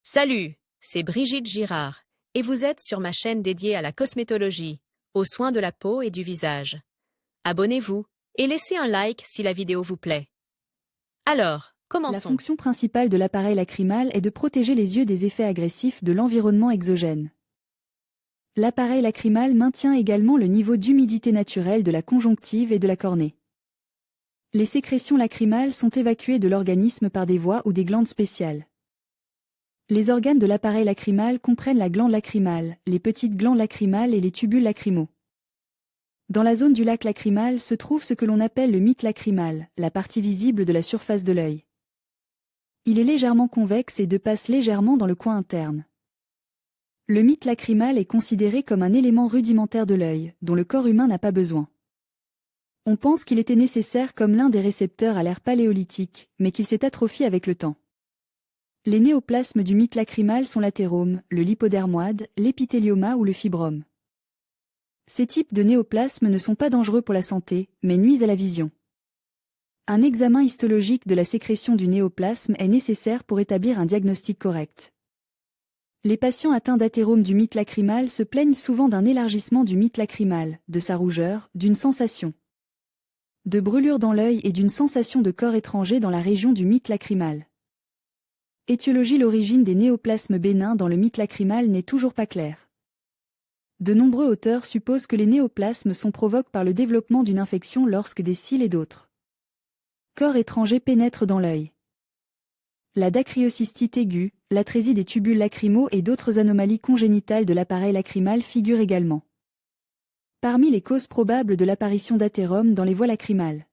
Salut, c'est Brigitte Girard, et vous êtes sur ma chaîne dédiée à la cosmétologie, aux soins de la peau et du visage. Abonnez-vous et laissez un like si la vidéo vous plaît. Alors, La commençons. fonction principale de l'appareil lacrymal est de protéger les yeux des effets agressifs de l'environnement exogène. L'appareil lacrymal maintient également le niveau d'humidité naturel de la conjonctive et de la cornée. Les sécrétions lacrymales sont évacuées de l'organisme par des voies ou des glandes spéciales. Les organes de l'appareil lacrymal comprennent la glande lacrymale, les petites glandes lacrymales et les tubules lacrymaux. Dans la zone du lac lacrymal se trouve ce que l'on appelle le mitte lacrymal, la partie visible de la surface de l'œil. Il est légèrement convexe et passe légèrement dans le coin interne. Le mitte lacrymal est considéré comme un élément rudimentaire de l'œil, dont le corps humain n'a pas besoin. On pense qu'il était nécessaire comme l'un des récepteurs à l'ère paléolithique, mais qu'il s'est atrophié avec le temps. Les néoplasmes du mitte lacrymal sont l'athérome, le lipodermoide, l'épithélioma ou le fibrome. Ces types de néoplasmes ne sont pas dangereux pour la santé, mais nuisent à la vision. Un examen histologique de la sécrétion du néoplasme est nécessaire pour établir un diagnostic correct. Les patients atteints d'athérome du mitte lacrymal se plaignent souvent d'un élargissement du mitte lacrymal, de sa rougeur, d'une sensation de brûlure dans l'œil et d'une sensation de corps étranger dans la région du mitte lacrymal. Étiologie. L'origine des néoplasmes bénins dans le mitte lacrymal n'est toujours pas claire. De nombreux auteurs supposent que les néoplasmes sont provoqués par le développement d'une infection lorsque des cils et d'autres corps étrangers pénètrent dans l'œil. La dacryocystite aiguë, l'atrésie des tubules lacrymaux et d'autres anomalies congénitales de l'appareil lacrymal figurent également parmi les causes probables de l'apparition d'athérome dans les voies lacrymales.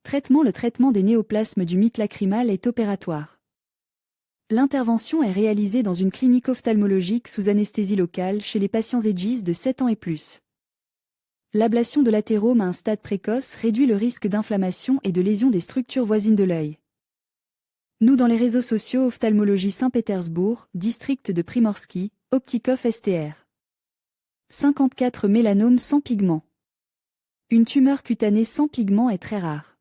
Le traitement des néoplasmes du mitte lacrymal est opératoire. L'intervention est réalisée dans une clinique ophtalmologique sous anesthésie locale chez les patients âgés de 7 ans et plus. L'ablation de l'athérome à un stade précoce réduit le risque d'inflammation et de lésion des structures voisines de l'œil. Nous dans les réseaux sociaux Ophtalmologie Saint-Pétersbourg, district de Primorsky, Optikov STR. 54 Mélanome sans pigment. Une tumeur cutanée sans pigment est très rare.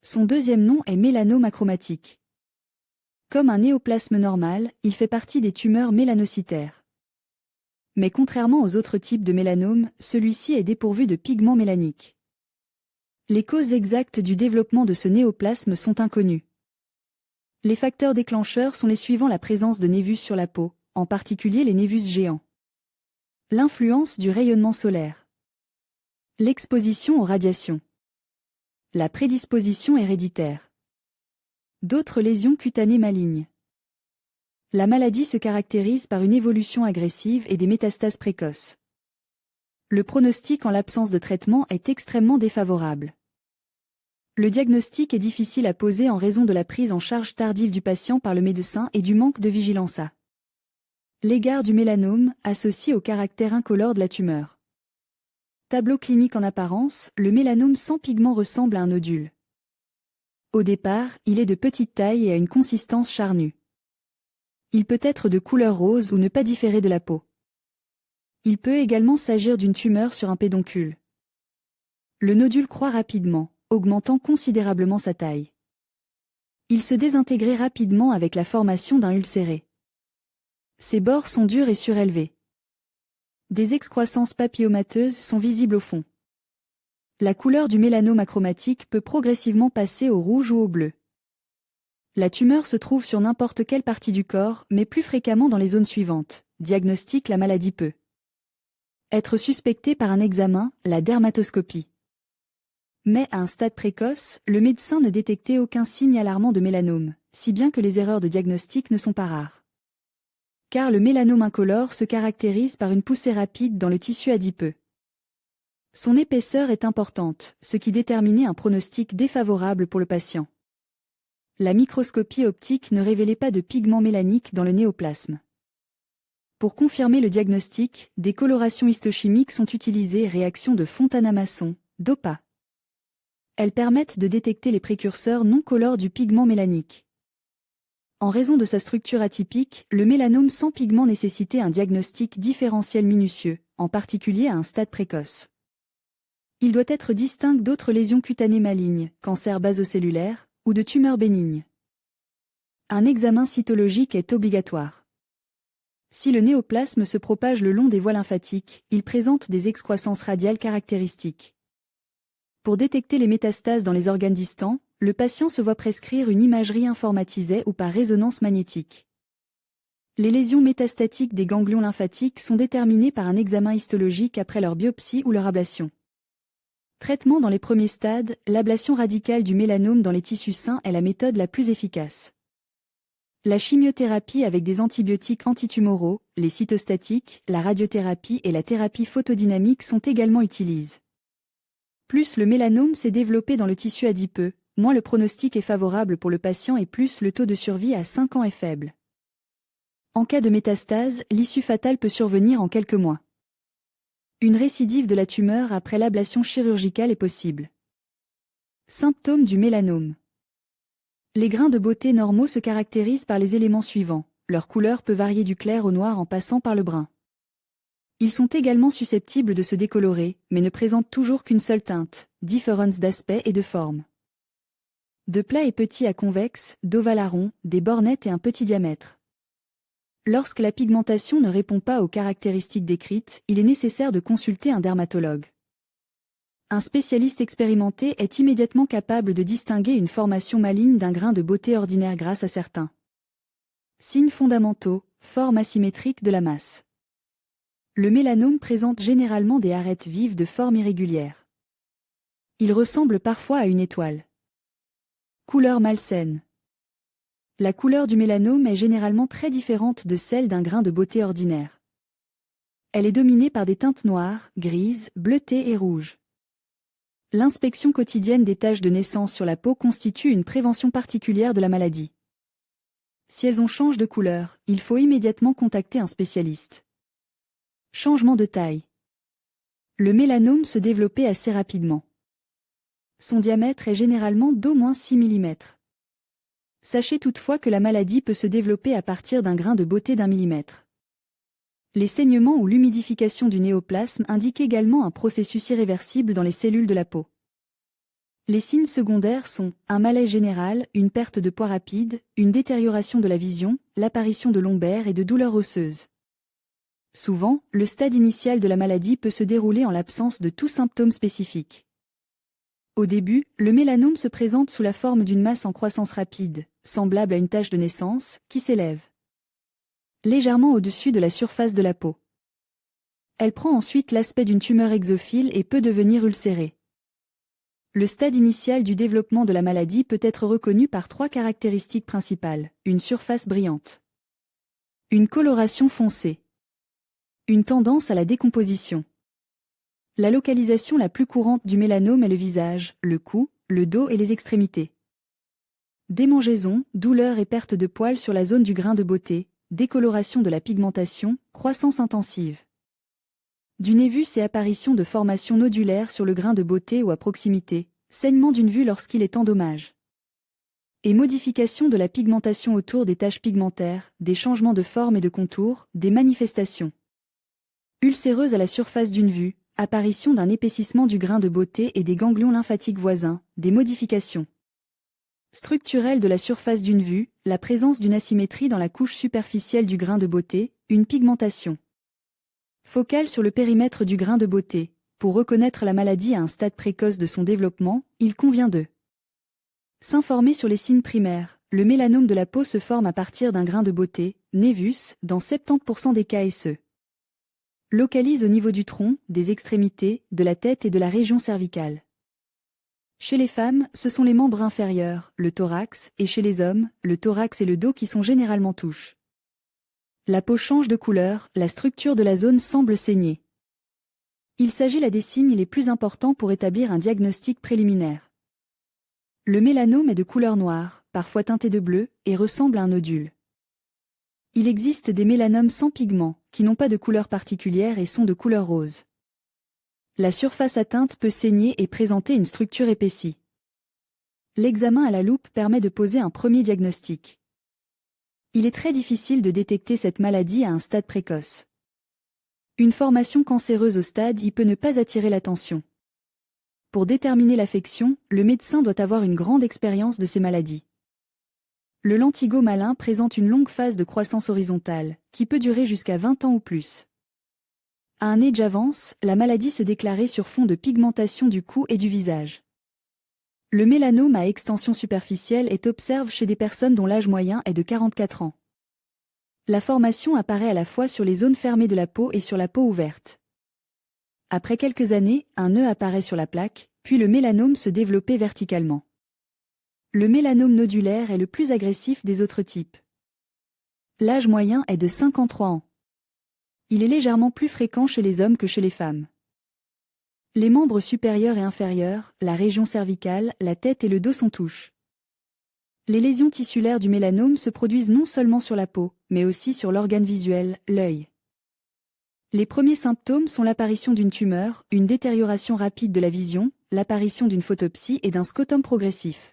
Son deuxième nom est mélanome achromatique. Comme un néoplasme normal, il fait partie des tumeurs mélanocytaires. Mais contrairement aux autres types de mélanome, celui-ci est dépourvu de pigments mélaniques. Les causes exactes du développement de ce néoplasme sont inconnues. Les facteurs déclencheurs sont les suivants: la présence de névus sur la peau, en particulier les névus géants. L'influence du rayonnement solaire. L'exposition aux radiations. La prédisposition héréditaire. D'autres lésions cutanées malignes. La maladie se caractérise par une évolution agressive et des métastases précoces. Le pronostic en l'absence de traitement est extrêmement défavorable. Le diagnostic est difficile à poser en raison de la prise en charge tardive du patient par le médecin et du manque de vigilance à l'égard du mélanome, associé au caractère incolore de la tumeur. Tableau clinique en apparence, le mélanome sans pigment ressemble à un nodule. Au départ, il est de petite taille et a une consistance charnue. Il peut être de couleur rose ou ne pas différer de la peau. Il peut également s'agir d'une tumeur sur un pédoncule. Le nodule croît rapidement, augmentant considérablement sa taille. Il se désintégrait rapidement avec la formation d'un ulcéré. Ses bords sont durs et surélevés. Des excroissances papillomateuses sont visibles au fond. La couleur du mélanome achromatique peut progressivement passer au rouge ou au bleu. La tumeur se trouve sur n'importe quelle partie du corps, mais plus fréquemment dans les zones suivantes. Diagnostic: la maladie peut être suspectée par un examen, la dermatoscopie. Mais à un stade précoce, le médecin ne détectait aucun signe alarmant de mélanome, si bien que les erreurs de diagnostic ne sont pas rares. Car le mélanome incolore se caractérise par une poussée rapide dans le tissu adipeux. Son épaisseur est importante, ce qui déterminait un pronostic défavorable pour le patient. La microscopie optique ne révélait pas de pigments mélaniques dans le néoplasme. Pour confirmer le diagnostic, des colorations histochimiques sont utilisées, réaction de Fontana-Masson, DOPA. Elles permettent de détecter les précurseurs non colores du pigment mélanique. En raison de sa structure atypique, le mélanome sans pigment nécessitait un diagnostic différentiel minutieux, en particulier à un stade précoce. Il doit être distinct d'autres lésions cutanées malignes, cancers basocellulaires, ou de tumeurs bénignes. Un examen cytologique est obligatoire. Si le néoplasme se propage le long des voies lymphatiques, il présente des excroissances radiales caractéristiques. Pour détecter les métastases dans les organes distants, le patient se voit prescrire une imagerie informatisée ou par résonance magnétique. Les lésions métastatiques des ganglions lymphatiques sont déterminées par un examen histologique après leur biopsie ou leur ablation. Traitement dans les premiers stades, l'ablation radicale du mélanome dans les tissus sains est la méthode la plus efficace. La chimiothérapie avec des antibiotiques antitumoraux, les cytostatiques, la radiothérapie et la thérapie photodynamique sont également utilisées. Plus le mélanome s'est développé dans le tissu adipeux, moins le pronostic est favorable pour le patient et plus le taux de survie à 5 ans est faible. En cas de métastase, l'issue fatale peut survenir en quelques mois. Une récidive de la tumeur après l'ablation chirurgicale est possible. Symptômes du mélanome. Les grains de beauté normaux se caractérisent par les éléments suivants. Leur couleur peut varier du clair au noir en passant par le brun. Ils sont également susceptibles de se décolorer, mais ne présentent toujours qu'une seule teinte, différence d'aspect et de forme. De plat et petit à convexe, d'ovale à rond, des bornettes et un petit diamètre. Lorsque la pigmentation ne répond pas aux caractéristiques décrites, il est nécessaire de consulter un dermatologue. Un spécialiste expérimenté est immédiatement capable de distinguer une formation maligne d'un grain de beauté ordinaire grâce à certains signes fondamentaux, forme asymétrique de la masse. Le mélanome présente généralement des arêtes vives de forme irrégulière. Il ressemble parfois à une étoile. Couleur malsaine. La couleur du mélanome est généralement très différente de celle d'un grain de beauté ordinaire. Elle est dominée par des teintes noires, grises, bleutées et rouges. L'inspection quotidienne des taches de naissance sur la peau constitue une prévention particulière de la maladie. Si elles changent de couleur, il faut immédiatement contacter un spécialiste. Changement de taille. Le mélanome se développait assez rapidement. Son diamètre est généralement d'au moins 6 mm. Sachez toutefois que la maladie peut se développer à partir d'un grain de beauté d'1 millimètre. Les saignements ou l'humidification du néoplasme indiquent également un processus irréversible dans les cellules de la peau. Les signes secondaires sont un malaise général, une perte de poids rapide, une détérioration de la vision, l'apparition de lombaires et de douleurs osseuses. Souvent, le stade initial de la maladie peut se dérouler en l'absence de tout symptôme spécifique. Au début, le mélanome se présente sous la forme d'une masse en croissance rapide, semblable à une tache de naissance, qui s'élève légèrement au-dessus de la surface de la peau. Elle prend ensuite l'aspect d'une tumeur exophile et peut devenir ulcérée. Le stade initial du développement de la maladie peut être reconnu par 3 caractéristiques principales: une surface brillante, une coloration foncée, une tendance à la décomposition. La localisation la plus courante du mélanome est le visage, le cou, le dos et les extrémités. Démangeaisons, douleurs et perte de poils sur la zone du grain de beauté, décoloration de la pigmentation, croissance intensive du névus et apparition de formations nodulaires sur le grain de beauté ou à proximité, saignement d'une vue lorsqu'il est en dommage. Et modification de la pigmentation autour des taches pigmentaires, des changements de forme et de contour, des manifestations ulcéreuses à la surface d'une vue, apparition d'un épaississement du grain de beauté et des ganglions lymphatiques voisins, des modifications structurelles de la surface d'une vue, la présence d'une asymétrie dans la couche superficielle du grain de beauté, une pigmentation focale sur le périmètre du grain de beauté. Pour reconnaître la maladie à un stade précoce de son développement, il convient de s'informer sur les signes primaires. Le mélanome de la peau se forme à partir d'un grain de beauté, névus, dans 70% des cas et se localise au niveau du tronc, des extrémités, de la tête et de la région cervicale. Chez les femmes, ce sont les membres inférieurs, le thorax, et chez les hommes, le thorax et le dos qui sont généralement touchés. La peau change de couleur, la structure de la zone semble saigner. Il s'agit là des signes les plus importants pour établir un diagnostic préliminaire. Le mélanome est de couleur noire, parfois teinté de bleu, et ressemble à un nodule. Il existe des mélanomes sans pigment, qui n'ont pas de couleur particulière et sont de couleur rose. La surface atteinte peut saigner et présenter une structure épaissie. L'examen à la loupe permet de poser un premier diagnostic. Il est très difficile de détecter cette maladie à un stade précoce. Une formation cancéreuse au stade I peut ne pas attirer l'attention. Pour déterminer l'affection, le médecin doit avoir une grande expérience de ces maladies. Le lentigo malin présente une longue phase de croissance horizontale, qui peut durer jusqu'à 20 ans ou plus. À un âge avance, la maladie se déclarait sur fond de pigmentation du cou et du visage. Le mélanome à extension superficielle est observé chez des personnes dont l'âge moyen est de 44 ans. La formation apparaît à la fois sur les zones fermées de la peau et sur la peau ouverte. Après quelques années, un nœud apparaît sur la plaque, puis le mélanome se développait verticalement. Le mélanome nodulaire est le plus agressif des autres types. L'âge moyen est de 53 ans. Il est légèrement plus fréquent chez les hommes que chez les femmes. Les membres supérieurs et inférieurs, la région cervicale, la tête et le dos sont touches. Les lésions tissulaires du mélanome se produisent non seulement sur la peau, mais aussi sur l'organe visuel, l'œil. Les premiers symptômes sont l'apparition d'une tumeur, une détérioration rapide de la vision, l'apparition d'une photopsie et d'un scotum progressif.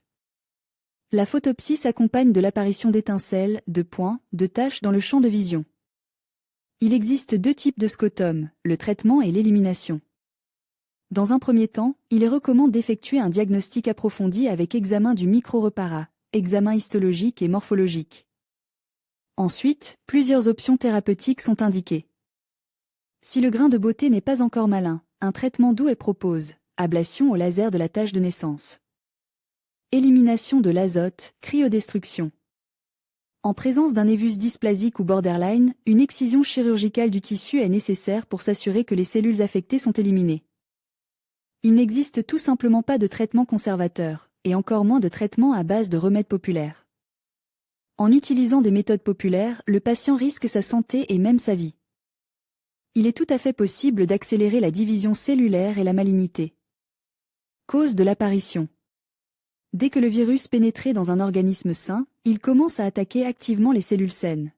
La photopsie s'accompagne de l'apparition d'étincelles, de points, de taches dans le champ de vision. Il existe 2 types de scotum, le traitement et l'élimination. Dans un premier temps, il est recommandé d'effectuer un diagnostic approfondi avec examen du micro-reparat, examen histologique et morphologique. Ensuite, plusieurs options thérapeutiques sont indiquées. Si le grain de beauté n'est pas encore malin, un traitement doux est proposé, ablation au laser de la tache de naissance. Élimination de l'azote, cryodestruction. En présence d'un névus dysplasique ou borderline, une excision chirurgicale du tissu est nécessaire pour s'assurer que les cellules affectées sont éliminées. Il n'existe tout simplement pas de traitement conservateur, et encore moins de traitement à base de remèdes populaires. En utilisant des méthodes populaires, le patient risque sa santé et même sa vie. Il est tout à fait possible d'accélérer la division cellulaire et la malignité. Cause de l'apparition. Dès que le virus pénétrait dans un organisme sain, il commence à attaquer activement les cellules saines.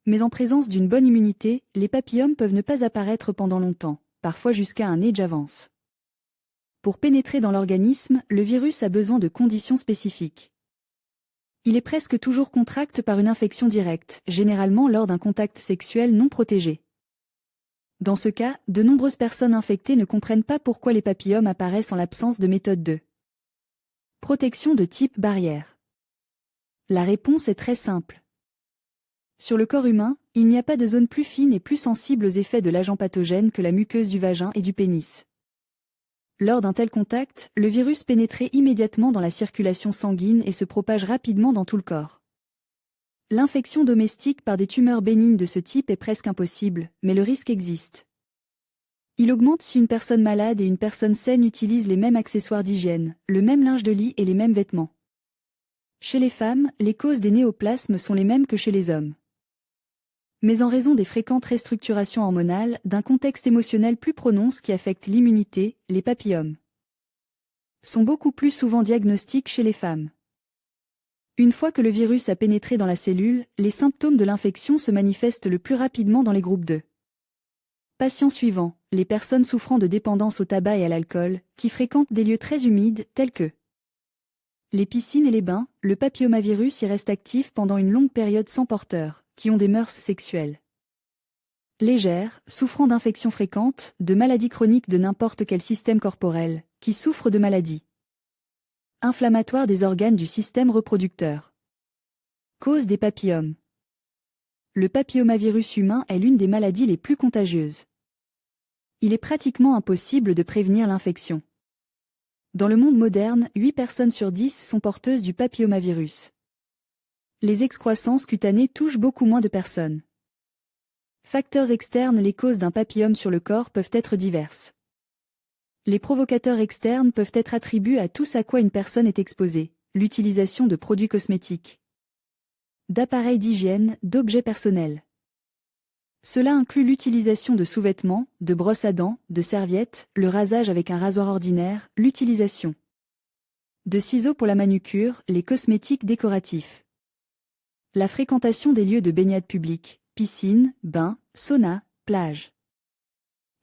Mais en présence d'une bonne immunité, les papillomes peuvent ne pas apparaître pendant longtemps, parfois jusqu'à un âge avance. Pour pénétrer dans l'organisme, le virus a besoin de conditions spécifiques. Il est presque toujours contracté par une infection directe, généralement lors d'un contact sexuel non protégé. Dans ce cas, de nombreuses personnes infectées ne comprennent pas pourquoi les papillomes apparaissent en l'absence de méthode 2. Protection de type barrière. La réponse est très simple. Sur le corps humain, il n'y a pas de zone plus fine et plus sensible aux effets de l'agent pathogène que la muqueuse du vagin et du pénis. Lors d'un tel contact, le virus pénétrait immédiatement dans la circulation sanguine et se propage rapidement dans tout le corps. L'infection domestique par des tumeurs bénignes de ce type est presque impossible, mais le risque existe. Il augmente si une personne malade et une personne saine utilisent les mêmes accessoires d'hygiène, le même linge de lit et les mêmes vêtements. Chez les femmes, les causes des néoplasmes sont les mêmes que chez les hommes. Mais en raison des fréquentes restructurations hormonales, d'un contexte émotionnel plus prononcé qui affecte l'immunité, les papillomes sont beaucoup plus souvent diagnostiques chez les femmes. Une fois que le virus a pénétré dans la cellule, les symptômes de l'infection se manifestent le plus rapidement dans les groupes 2. Patients suivants, les personnes souffrant de dépendance au tabac et à l'alcool, qui fréquentent des lieux très humides, tels que les piscines et les bains, le papillomavirus y reste actif pendant une longue période sans porteur, qui ont des mœurs sexuelles légères, souffrant d'infections fréquentes, de maladies chroniques de n'importe quel système corporel, qui souffrent de maladies inflammatoires des organes du système reproducteur. Cause des papillomes. Le papillomavirus humain est l'une des maladies les plus contagieuses. Il est pratiquement impossible de prévenir l'infection. Dans le monde moderne, 8 personnes sur 10 sont porteuses du papillomavirus. Les excroissances cutanées touchent beaucoup moins de personnes. Facteurs externes. Les causes d'un papillome sur le corps peuvent être diverses. Les provocateurs externes peuvent être attribués à tout ce à quoi une personne est exposée, l'utilisation de produits cosmétiques, d'appareils d'hygiène, d'objets personnels. Cela inclut l'utilisation de sous-vêtements, de brosses à dents, de serviettes, le rasage avec un rasoir ordinaire, l'utilisation de ciseaux pour la manucure, les cosmétiques décoratifs. La fréquentation des lieux de baignade publics, piscines, bains, saunas, plages.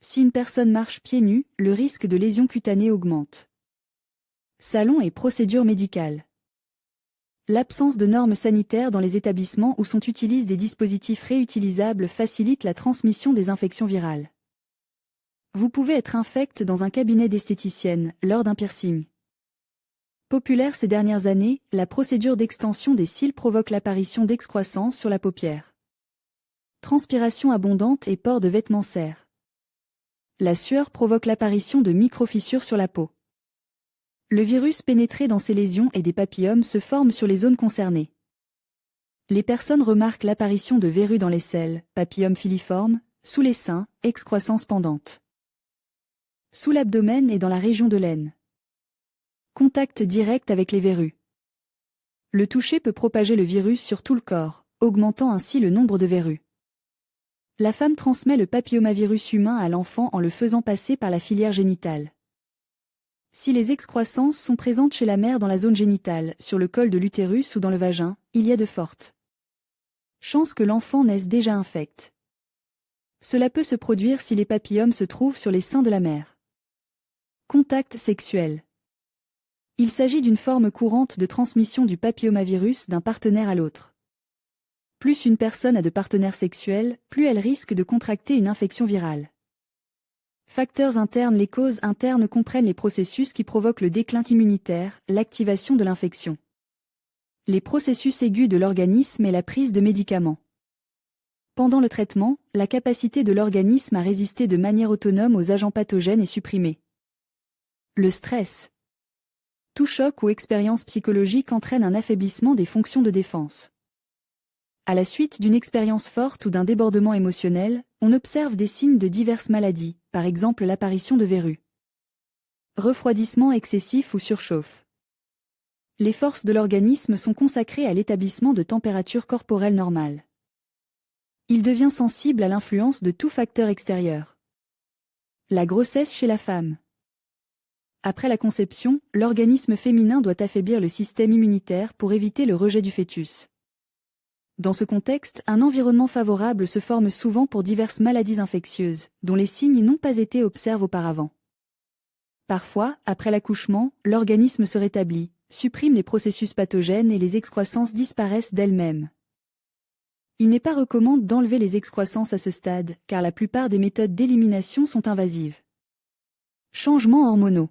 Si une personne marche pieds nus, le risque de lésions cutanées augmente. Salons et procédures médicales. L'absence de normes sanitaires dans les établissements où sont utilisés des dispositifs réutilisables facilite la transmission des infections virales. Vous pouvez être infecté dans un cabinet d'esthéticienne, lors d'un piercing. Populaire ces dernières années, la procédure d'extension des cils provoque l'apparition d'excroissance sur la paupière. Transpiration abondante et port de vêtements serrent. La sueur provoque l'apparition de micro-fissures sur la peau. Le virus pénétré dans ces lésions et des papillomes se forme sur les zones concernées. Les personnes remarquent l'apparition de verrues dans les selles, papillomes filiformes, sous les seins, excroissance pendante. Sous l'abdomen et dans la région de l'aine. Contact direct avec les verrues. Le toucher peut propager le virus sur tout le corps, augmentant ainsi le nombre de verrues. La femme transmet le papillomavirus humain à l'enfant en le faisant passer par la filière génitale. Si les excroissances sont présentes chez la mère dans la zone génitale, sur le col de l'utérus ou dans le vagin, il y a de fortes chances que l'enfant naisse déjà infect. Cela peut se produire si les papillomes se trouvent sur les seins de la mère. Contact sexuel. Il s'agit d'une forme courante de transmission du papillomavirus d'un partenaire à l'autre. Plus une personne a de partenaires sexuels, plus elle risque de contracter une infection virale. Facteurs internes. Les causes internes comprennent les processus qui provoquent le déclin immunitaire, l'activation de l'infection. Les processus aigus de l'organisme et la prise de médicaments. Pendant le traitement, la capacité de l'organisme à résister de manière autonome aux agents pathogènes est supprimée. Le stress. Tout choc ou expérience psychologique entraîne un affaiblissement des fonctions de défense. À la suite d'une expérience forte ou d'un débordement émotionnel, on observe des signes de diverses maladies, par exemple l'apparition de verrues. Refroidissement excessif ou surchauffe. Les forces de l'organisme sont consacrées à l'établissement de température corporelle normale. Il devient sensible à l'influence de tout facteur extérieur. La grossesse chez la femme. Après la conception, l'organisme féminin doit affaiblir le système immunitaire pour éviter le rejet du fœtus. Dans ce contexte, un environnement favorable se forme souvent pour diverses maladies infectieuses, dont les signes n'ont pas été observés auparavant. Parfois, après l'accouchement, l'organisme se rétablit, supprime les processus pathogènes et les excroissances disparaissent d'elles-mêmes. Il n'est pas recommandé d'enlever les excroissances à ce stade, car la plupart des méthodes d'élimination sont invasives. Changements hormonaux.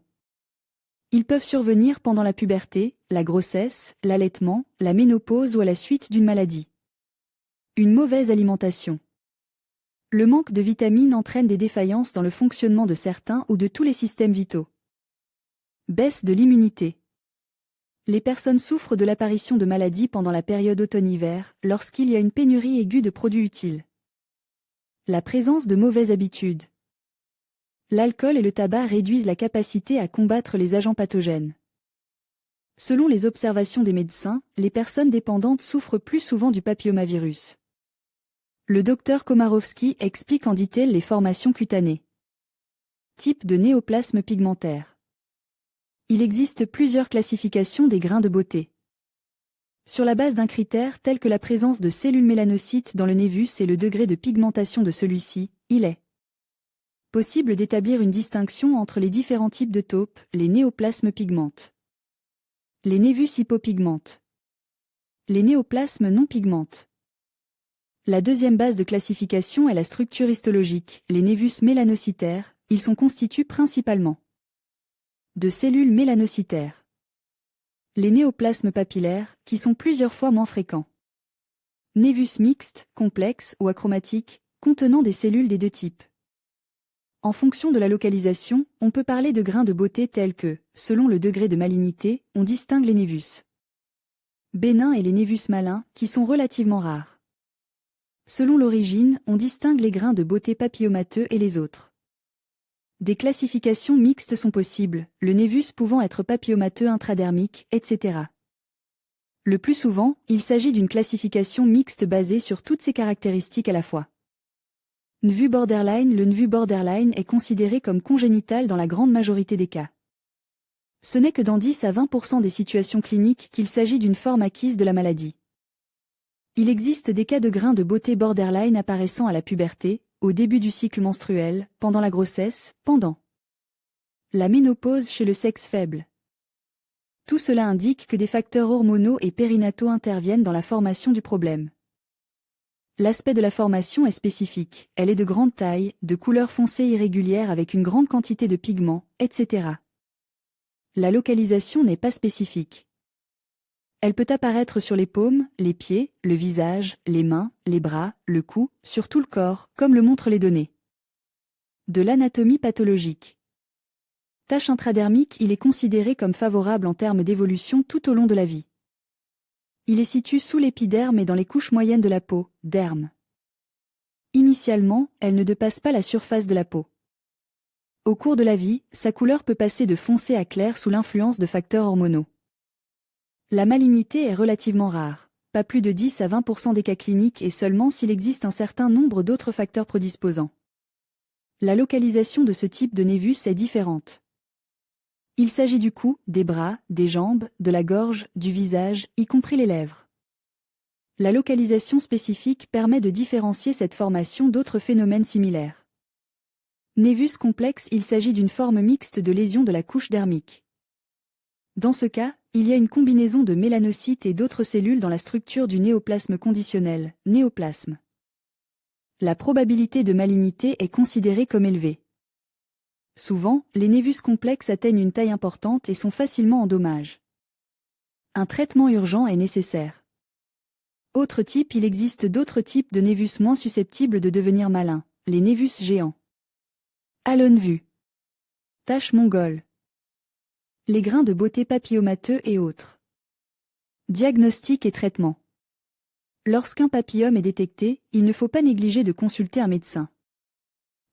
Ils peuvent survenir pendant la puberté, la grossesse, l'allaitement, la ménopause ou à la suite d'une maladie. Une mauvaise alimentation. Le manque de vitamines entraîne des défaillances dans le fonctionnement de certains ou de tous les systèmes vitaux. Baisse de l'immunité. Les personnes souffrent de l'apparition de maladies pendant la période automne-hiver, lorsqu'il y a une pénurie aiguë de produits utiles. La présence de mauvaises habitudes. L'alcool et le tabac réduisent la capacité à combattre les agents pathogènes. Selon les observations des médecins, les personnes dépendantes souffrent plus souvent du papillomavirus. Le docteur Komárowski explique en détail les formations cutanées. Type de néoplasme pigmentaire. Il existe plusieurs classifications des grains de beauté. Sur la base d'un critère tel que la présence de cellules mélanocytes dans le névus et le degré de pigmentation de celui-ci, il est possible d'établir une distinction entre les différents types de taupes. Les néoplasmes pigmentent. Les névus hypopigmentent. Les néoplasmes non pigmentent. La deuxième base de classification est la structure histologique. Les névus mélanocytaires, ils sont constitués principalement de cellules mélanocytaires. Les néoplasmes papillaires, qui sont plusieurs fois moins fréquents. Névus mixtes, complexes ou achromatiques, contenant des cellules des deux types. En fonction de la localisation, on peut parler de grains de beauté tels que, selon le degré de malignité, on distingue les névus bénins et les névus malins, qui sont relativement rares. Selon l'origine, on distingue les grains de beauté papillomateux et les autres. Des classifications mixtes sont possibles, le névus pouvant être papillomateux intradermique, etc. Le plus souvent, il s'agit d'une classification mixte basée sur toutes ces caractéristiques à la fois. NVU borderline. Le NVU borderline est considéré comme congénital dans la grande majorité des cas. Ce n'est que dans 10 à 20% des situations cliniques qu'il s'agit d'une forme acquise de la maladie. Il existe des cas de grains de beauté borderline apparaissant à la puberté, au début du cycle menstruel, pendant la grossesse, pendant la ménopause chez le sexe faible. Tout cela indique que des facteurs hormonaux et périnataux interviennent dans la formation du problème. L'aspect de la formation est spécifique, elle est de grande taille, de couleur foncée irrégulière avec une grande quantité de pigments, etc. La localisation n'est pas spécifique. Elle peut apparaître sur les paumes, les pieds, le visage, les mains, les bras, le cou, sur tout le corps, comme le montrent les données. De l'anatomie pathologique. Tache intradermique, il est considéré comme favorable en termes d'évolution tout au long de la vie. Il est situé sous l'épiderme et dans les couches moyennes de la peau, derme. Initialement, elle ne dépasse pas la surface de la peau. Au cours de la vie, sa couleur peut passer de foncé à clair sous l'influence de facteurs hormonaux. La malignité est relativement rare, pas plus de 10 à 20% des cas cliniques et seulement s'il existe un certain nombre d'autres facteurs prédisposants. La localisation de ce type de névus est différente. Il s'agit du cou, des bras, des jambes, de la gorge, du visage, y compris les lèvres. La localisation spécifique permet de différencier cette formation d'autres phénomènes similaires. Névus complexe, il s'agit d'une forme mixte de lésion de la couche dermique. Dans ce cas, il y a une combinaison de mélanocytes et d'autres cellules dans la structure du néoplasme conditionnel, néoplasme. La probabilité de malignité est considérée comme élevée. Souvent, les névus complexes atteignent une taille importante et sont facilement endommages. Un traitement urgent est nécessaire. Autre type, il existe d'autres types de névus moins susceptibles de devenir malins, les névus géants. Alone vue. Tache mongole. Les grains de beauté papillomateux et autres. Diagnostic et traitement. Lorsqu'un papillome est détecté, il ne faut pas négliger de consulter un médecin.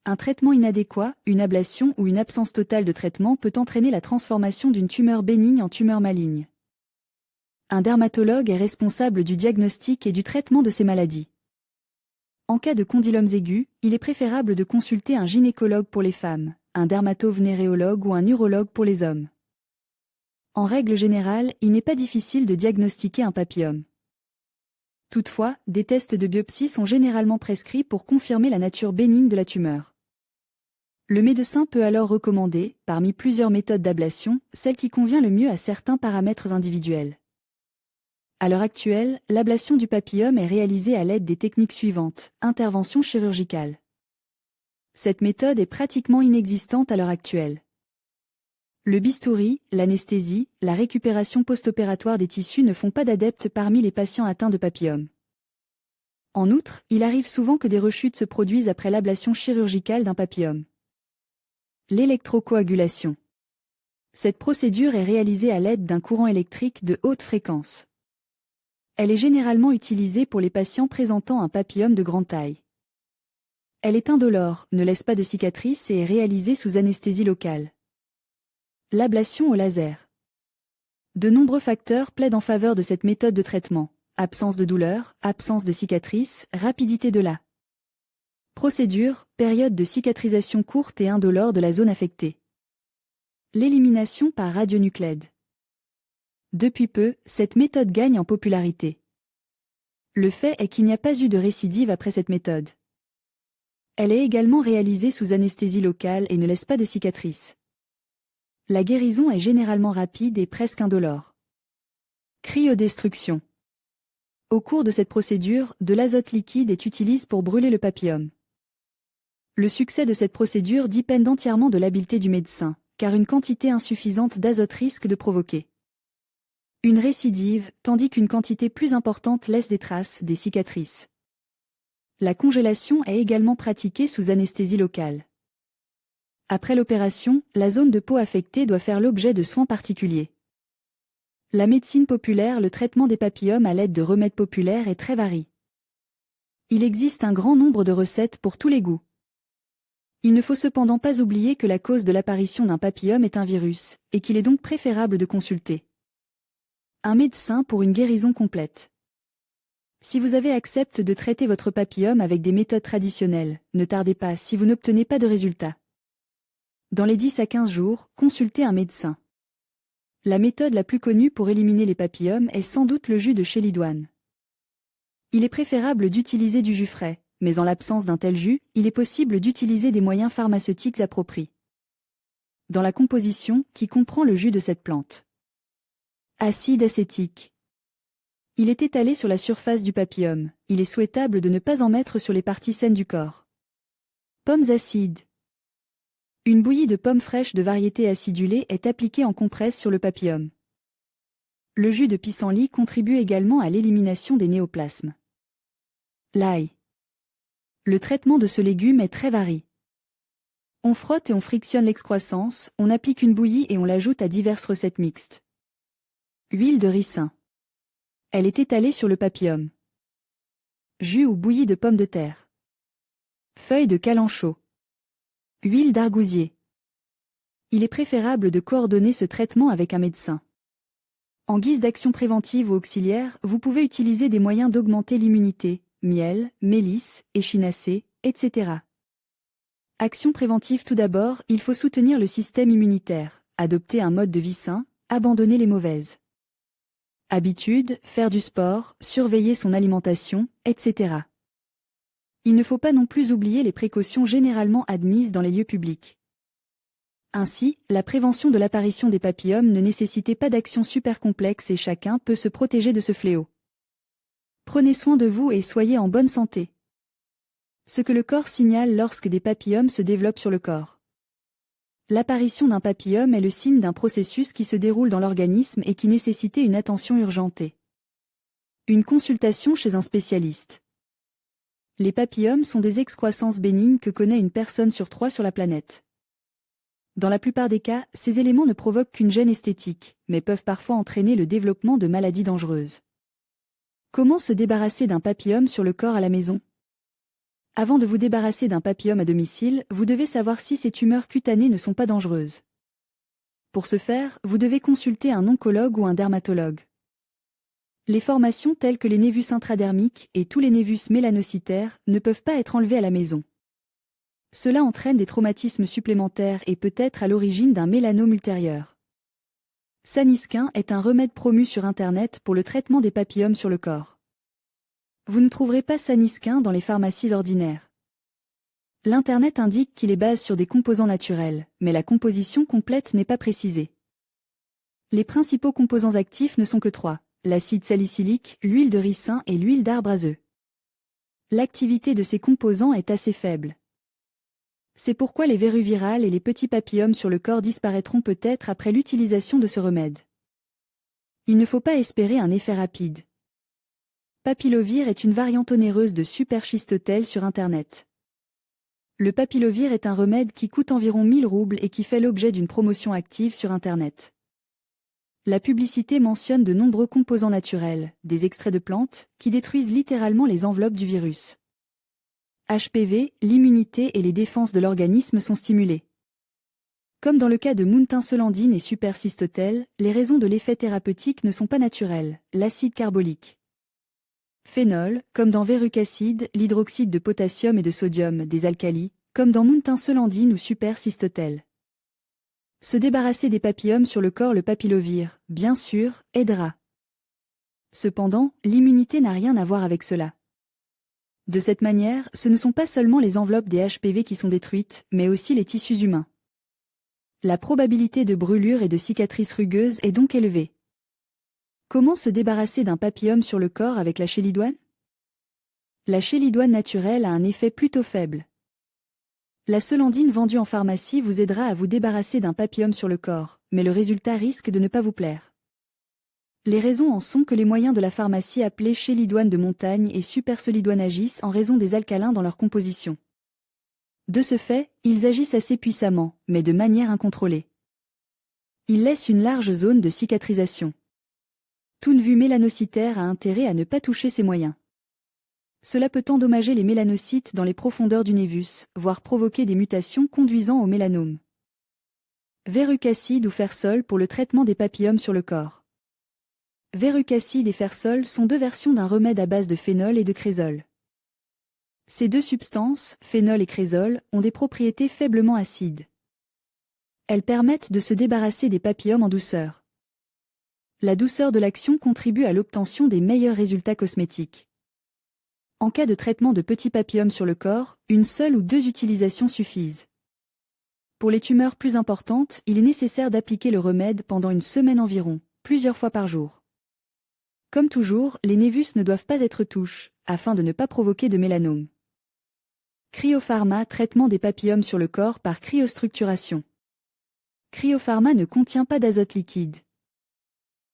Un traitement inadéquat, une ablation ou une absence totale de traitement peut entraîner la transformation d'une tumeur bénigne en tumeur maligne. Un dermatologue est responsable du diagnostic et du traitement de ces maladies. En cas de condylomes aigus, il est préférable de consulter un gynécologue pour les femmes, un dermatovénéréologue ou un urologue pour les hommes. En règle générale, il n'est pas difficile de diagnostiquer un papillome. Toutefois, des tests de biopsie sont généralement prescrits pour confirmer la nature bénigne de la tumeur. Le médecin peut alors recommander, parmi plusieurs méthodes d'ablation, celle qui convient le mieux à certains paramètres individuels. À l'heure actuelle, l'ablation du papillome est réalisée à l'aide des techniques suivantes, intervention chirurgicale. Cette méthode est pratiquement inexistante à l'heure actuelle. Le bistouri, l'anesthésie, la récupération post-opératoire des tissus ne font pas d'adeptes parmi les patients atteints de papillome. En outre, il arrive souvent que des rechutes se produisent après l'ablation chirurgicale d'un papillome. L'électrocoagulation. Cette procédure est réalisée à l'aide d'un courant électrique de haute fréquence. Elle est généralement utilisée pour les patients présentant un papillome de grande taille. Elle est indolore, ne laisse pas de cicatrices et est réalisée sous anesthésie locale. L'ablation au laser. De nombreux facteurs plaident en faveur de cette méthode de traitement. Absence de douleur, absence de cicatrices, rapidité de la procédure, période de cicatrisation courte et indolore de la zone affectée. L'élimination par radionuclide. Depuis peu, cette méthode gagne en popularité. Le fait est qu'il n'y a pas eu de récidive après cette méthode. Elle est également réalisée sous anesthésie locale et ne laisse pas de cicatrices. La guérison est généralement rapide et presque indolore. Cryodestruction. Au cours de cette procédure, de l'azote liquide est utilisé pour brûler le papillome. Le succès de cette procédure dépend entièrement de l'habileté du médecin, car une quantité insuffisante d'azote risque de provoquer une récidive, tandis qu'une quantité plus importante laisse des traces, des cicatrices. La congélation est également pratiquée sous anesthésie locale. Après l'opération, la zone de peau affectée doit faire l'objet de soins particuliers. La médecine populaire, le traitement des papillomes à l'aide de remèdes populaires est très varié. Il existe un grand nombre de recettes pour tous les goûts. Il ne faut cependant pas oublier que la cause de l'apparition d'un papillome est un virus, et qu'il est donc préférable de consulter un médecin pour une guérison complète. Si vous avez accepté de traiter votre papillome avec des méthodes traditionnelles, ne tardez pas si vous n'obtenez pas de résultats. Dans les 10 à 15 jours, consultez un médecin. La méthode la plus connue pour éliminer les papillomes est sans doute le jus de chélidoine. Il est préférable d'utiliser du jus frais, mais en l'absence d'un tel jus, il est possible d'utiliser des moyens pharmaceutiques appropriés. Dans la composition, qui comprend le jus de cette plante. Acide acétique. Il est étalé sur la surface du papillome, il est souhaitable de ne pas en mettre sur les parties saines du corps. Pommes acides. Une bouillie de pommes fraîches de variété acidulée est appliquée en compresse sur le papillome. Le jus de pissenlit contribue également à l'élimination des néoplasmes. L'ail. Le traitement de ce légume est très varié. On frotte et on frictionne l'excroissance, on applique une bouillie et on l'ajoute à diverses recettes mixtes. Huile de ricin. Elle est étalée sur le papillome. Jus ou bouillie de pommes de terre. Feuilles de calanchot. Huile d'argousier. Il est préférable de coordonner ce traitement avec un médecin. En guise d'action préventive ou auxiliaire, vous pouvez utiliser des moyens d'augmenter l'immunité, miel, mélisse, échinacée, etc. Action préventive tout d'abord, il faut soutenir le système immunitaire, adopter un mode de vie sain, abandonner les mauvaises habitudes, faire du sport, surveiller son alimentation, etc. Il ne faut pas non plus oublier les précautions généralement admises dans les lieux publics. Ainsi, la prévention de l'apparition des papillomes ne nécessitait pas d'action super complexe et chacun peut se protéger de ce fléau. Prenez soin de vous et soyez en bonne santé. Ce que le corps signale lorsque des papillomes se développent sur le corps. L'apparition d'un papillome est le signe d'un processus qui se déroule dans l'organisme et qui nécessitait une attention urgentée. Une consultation chez un spécialiste. Les papillomes sont des excroissances bénignes que connaît une personne sur 3 sur la planète. Dans la plupart des cas, ces éléments ne provoquent qu'une gêne esthétique, mais peuvent parfois entraîner le développement de maladies dangereuses. Comment se débarrasser d'un papillome sur le corps à la maison? Avant de vous débarrasser d'un papillome à domicile, vous devez savoir si ces tumeurs cutanées ne sont pas dangereuses. Pour ce faire, vous devez consulter un oncologue ou un dermatologue. Les formations telles que les névus intradermiques et tous les névus mélanocytaires ne peuvent pas être enlevés à la maison. Cela entraîne des traumatismes supplémentaires et peut être à l'origine d'un mélanome ultérieur. Saniskin est un remède promu sur Internet pour le traitement des papillomes sur le corps. Vous ne trouverez pas Saniskin dans les pharmacies ordinaires. L'Internet indique qu'il est basé sur des composants naturels, mais la composition complète n'est pas précisée. Les principaux composants actifs ne sont que 3, l'acide salicylique, l'huile de ricin et l'huile d'arbre à œufs. L'activité de ces composants est assez faible. C'est pourquoi les verrues virales et les petits papillomes sur le corps disparaîtront peut-être après l'utilisation de ce remède. Il ne faut pas espérer un effet rapide. Papillovir est une variante onéreuse de superchistotel sur Internet. Le papillovir est un remède qui coûte environ 1000 roubles et qui fait l'objet d'une promotion active sur Internet. La publicité mentionne de nombreux composants naturels, des extraits de plantes, qui détruisent littéralement les enveloppes du virus. HPV, l'immunité et les défenses de l'organisme sont stimulées. Comme dans le cas de muntinsolandine et supercistotel, les raisons de l'effet thérapeutique ne sont pas naturelles, l'acide carbolique. Phénol, comme dans verrucacide, l'hydroxyde de potassium et de sodium, des alcalis, comme dans muntinsolandine ou supercistotel. Se débarrasser des papillomes sur le corps, le papillovir, bien sûr, aidera. Cependant, l'immunité n'a rien à voir avec cela. De cette manière, ce ne sont pas seulement les enveloppes des HPV qui sont détruites, mais aussi les tissus humains. La probabilité de brûlure et de cicatrices rugueuses est donc élevée. Comment se débarrasser d'un papillome sur le corps avec la chélidoine? La chélidoine naturelle a un effet plutôt faible. La solandine vendue en pharmacie vous aidera à vous débarrasser d'un papillome sur le corps, mais le résultat risque de ne pas vous plaire. Les raisons en sont que les moyens de la pharmacie appelés chélidoine de montagne et supersolidoine agissent en raison des alcalins dans leur composition. De ce fait, ils agissent assez puissamment, mais de manière incontrôlée. Ils laissent une large zone de cicatrisation. Toute vue mélanocytaire a intérêt à ne pas toucher ces moyens. Cela peut endommager les mélanocytes dans les profondeurs du névus, voire provoquer des mutations conduisant au mélanome. Verrucacide ou fersol pour le traitement des papillomes sur le corps. Verrucacide et fersol sont deux versions d'un remède à base de phénol et de crézol. Ces deux substances, phénol et crézol, ont des propriétés faiblement acides. Elles permettent de se débarrasser des papillomes en douceur. La douceur de l'action contribue à l'obtention des meilleurs résultats cosmétiques. En cas de traitement de petits papillomes sur le corps, une seule ou 2 utilisations suffisent. Pour les tumeurs plus importantes, il est nécessaire d'appliquer le remède pendant une semaine environ, plusieurs fois par jour. Comme toujours, les névus ne doivent pas être touches, afin de ne pas provoquer de mélanome. Cryopharma, traitement des papillomes sur le corps par cryostructuration. Cryopharma ne contient pas d'azote liquide.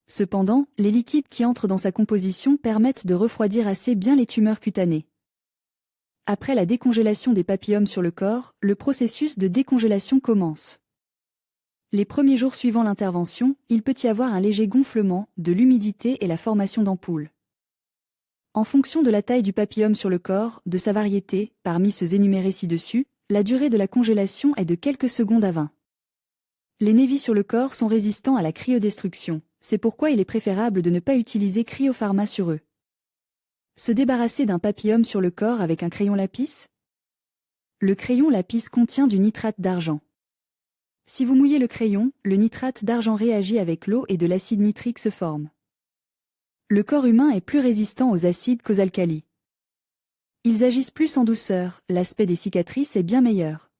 Cependant, les liquides qui entrent dans sa composition permettent de refroidir assez bien les tumeurs cutanées. Après la décongélation des papillomes sur le corps, le processus de décongélation commence. Les premiers jours suivant l'intervention, il peut y avoir un léger gonflement, de l'humidité et la formation d'ampoules. En fonction de la taille du papillome sur le corps, de sa variété, parmi ceux énumérés ci-dessus, la durée de la congélation est de quelques secondes à 20. Les névis sur le corps sont résistants à la cryodestruction, c'est pourquoi il est préférable de ne pas utiliser cryopharma sur eux. Se débarrasser d'un papillome sur le corps avec un crayon lapis? Le crayon lapis contient du nitrate d'argent. Si vous mouillez le crayon, le nitrate d'argent réagit avec l'eau et de l'acide nitrique se forme. Le corps humain est plus résistant aux acides qu'aux alcalis. Ils agissent plus en douceur, l'aspect des cicatrices est bien meilleur.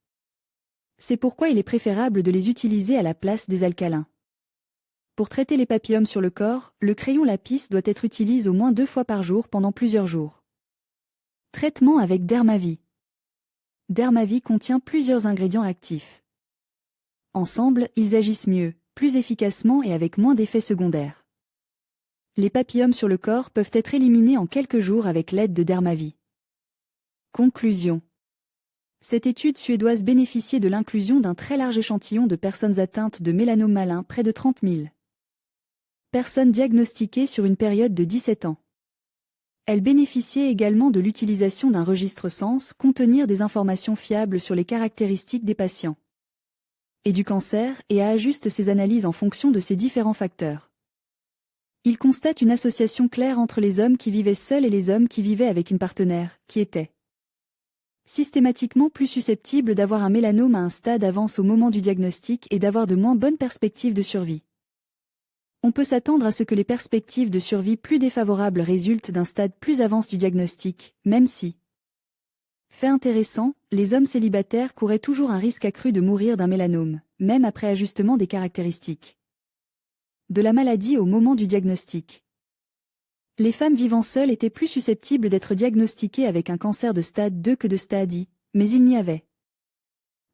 C'est pourquoi il est préférable de les utiliser à la place des alcalins. Pour traiter les papillomes sur le corps, le crayon lapis doit être utilisé au moins 2 fois par jour pendant plusieurs jours. Traitement avec Dermavie. Dermavie contient plusieurs ingrédients actifs. Ensemble, ils agissent mieux, plus efficacement et avec moins d'effets secondaires. Les papillomes sur le corps peuvent être éliminés en quelques jours avec l'aide de Dermavie. Conclusion. Cette étude suédoise bénéficiait de l'inclusion d'un très large échantillon de personnes atteintes de mélanome malin, près de 30 000. Personnes diagnostiquées sur une période de 17 ans. Elle bénéficiait également de l'utilisation d'un registre SENS contenir des informations fiables sur les caractéristiques des patients et du cancer et ajuste ses analyses en fonction de ces différents facteurs. Il constate une association claire entre les hommes qui vivaient seuls et les hommes qui vivaient avec une partenaire, qui étaient systématiquement plus susceptibles d'avoir un mélanome à un stade avance au moment du diagnostic et d'avoir de moins bonnes perspectives de survie. On peut s'attendre à ce que les perspectives de survie plus défavorables résultent d'un stade plus avance du diagnostic, même si, fait intéressant, les hommes célibataires couraient toujours un risque accru de mourir d'un mélanome, même après ajustement des caractéristiques de la maladie au moment du diagnostic. Les femmes vivant seules étaient plus susceptibles d'être diagnostiquées avec un cancer de stade 2 que de stade I, mais il n'y avait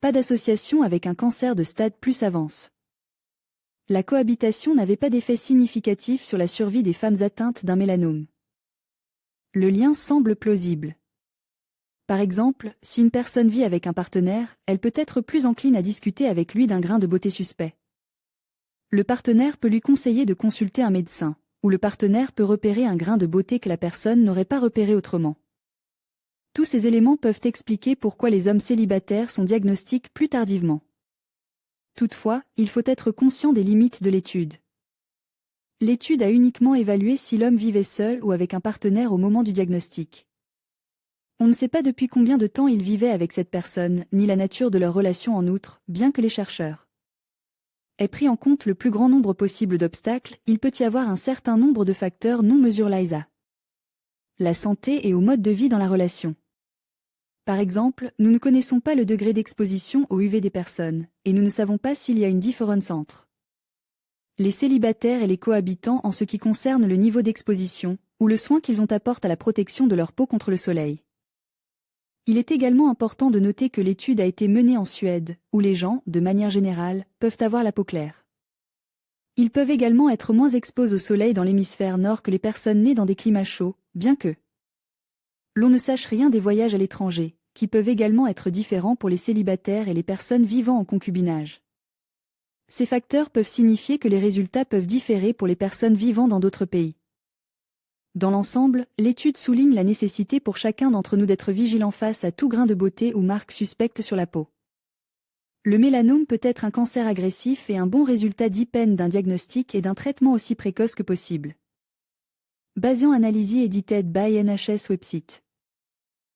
pas d'association avec un cancer de stade plus avance. La cohabitation n'avait pas d'effet significatif sur la survie des femmes atteintes d'un mélanome. Le lien semble plausible. Par exemple, si une personne vit avec un partenaire, elle peut être plus encline à discuter avec lui d'un grain de beauté suspect. Le partenaire peut lui conseiller de consulter un médecin, ou le partenaire peut repérer un grain de beauté que la personne n'aurait pas repéré autrement. Tous ces éléments peuvent expliquer pourquoi les hommes célibataires sont diagnostiqués plus tardivement. Toutefois, il faut être conscient des limites de l'étude. L'étude a uniquement évalué si l'homme vivait seul ou avec un partenaire au moment du diagnostic. On ne sait pas depuis combien de temps il vivait avec cette personne, ni la nature de leur relation en outre, bien que les chercheurs aient pris en compte le plus grand nombre possible d'obstacles, il peut y avoir un certain nombre de facteurs non mesurés à la santé et au mode de vie dans la relation. Par exemple, nous ne connaissons pas le degré d'exposition au UV des personnes, et nous ne savons pas s'il y a une différence entre les célibataires et les cohabitants en ce qui concerne le niveau d'exposition, ou le soin qu'ils apportent à la protection de leur peau contre le soleil. Il est également important de noter que l'étude a été menée en Suède, où les gens, de manière générale, peuvent avoir la peau claire. Ils peuvent également être moins exposés au soleil dans l'hémisphère nord que les personnes nées dans des climats chauds, bien que l'on ne sache rien des voyages à l'étranger, qui peuvent également être différents pour les célibataires et les personnes vivant en concubinage. Ces facteurs peuvent signifier que les résultats peuvent différer pour les personnes vivant dans d'autres pays. Dans l'ensemble, l'étude souligne la nécessité pour chacun d'entre nous d'être vigilant face à tout grain de beauté ou marque suspecte sur la peau. Le mélanome peut être un cancer agressif et un bon résultat dépend d'un diagnostic et d'un traitement aussi précoce que possible. Bayesian Analysis edited by NHS website.